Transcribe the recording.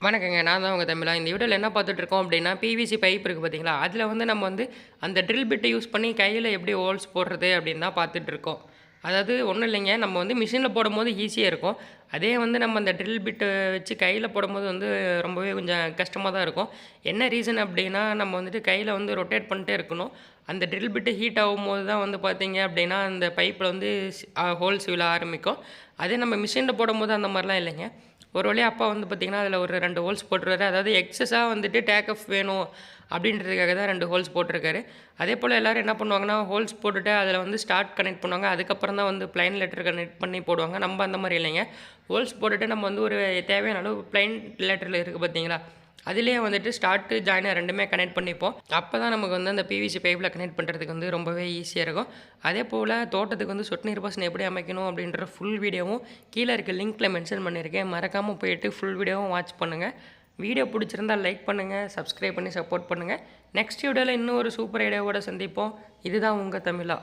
வணக்கங்க. நான் தான் உங்க தமிழா. இந்த வீடியோல என்ன பார்த்துட்ருக்கோம் அப்டின்னா, பிவிசி பைப் இருக்கு பார்த்தீங்களா? அதில வந்து நம்ம வந்து அந்த ட்ரில் பிட்ட யூஸ் பண்ணி கையில எப்படி ஹோல்ஸ் போடுறது அப்டின்னு தான் பார்த்துட்ருக்கோம். அதாவது ஒண்ணும் இல்லைங்க. நம்ம வந்து மிஷின்ல போடும்போது ஈஸியா இருக்கும். அதே வந்து நம்ம அந்த ட்ரில் பிட்ட வச்சு கையில போடும்போது வந்து ரொம்பவே கொஞ்சம் கஷ்டமா தான் இருக்கும். என்ன ரீசன் அப்டின்னா, நம்ம வந்துட்டு கையில வந்து ரொட்டேட் பண்ணிட்டே இருக்கணும். அந்த ட்ரில் பிட்டு ஹீட் ஆகும்போது தான் வந்து பார்த்தீங்க அப்டின்னா, அந்த பைப்ல வந்து ஹோல்ஸ் விழ ஆரம்பிக்கும். அதே நம்ம மிஷின்ல போடும்போது அந்த மாரிலாம் இல்லைங்க. ஒரு வழியா அப்பா வந்து பார்த்தீங்கன்னா, அதில ஒரு 2 ஹோல்ஸ் போட்டுருவாரு. அதாவது எக்ஸஸா வந்துட்டு டேக் ஆஃப் வேணும் அப்படின்றதுக்காக தான் 2 ஹோல்ஸ் போட்டிருக்காரு. அதேபோல எல்லாரும் என்ன பண்ணுவாங்கன்னா, ஹோல்ஸ் போட்டுட்டு அதில வந்து ஸ்டார்ட் கனெக்ட் பண்ணுவாங்க. அதுக்கப்புறம் தான் வந்து ப்ளைன் லெட்டர் கனெக்ட் பண்ணி போடுவாங்க. நம்ம அந்த மாரி இல்லைங்க. ஹோல்ஸ் போட்டுட்டு நம்ம வந்து ஒரு தேவையான அளவு ப்ளைன் லெட்டர்ல இருக்கு பார்த்தீங்களா? அதிலேயே வந்துட்டு ஸ்டார்ட்டு, ஜாயினர் 2மே கனெக்ட் பண்ணிப்போம். அப்ப தான் நமக்கு வந்து அந்த பிவிசி பைப்ல கனெக்ட் பண்ணுறதுக்கு வந்து ரொம்பவே ஈஸியா இருக்கும். அதேபோல தோட்டத்துக்கு வந்து சொட்டு நீர் பாசனம் எப்படி அமைக்கணும் அப்படின்ற ஃபுல் வீடியோவும் கீழ இருக்க லிங்க்ல மென்ஷன் பண்ணியிருக்கேன். மறக்காம போயிட்டு ஃபுல் வீடியோவும் வாட்ச் பண்ணுங்க. வீடியோ பிடிச்சிருந்தா லைக் பண்ணுங்க, சப்ஸ்கிரைப் பண்ணி சப்போர்ட் பண்ணுங்க. நெக்ஸ்ட் வீடியோல இன்னும் ஒரு சூப்பர் ஐடியாவோட சந்திப்போம். இதுதான் உங்க தமிழா.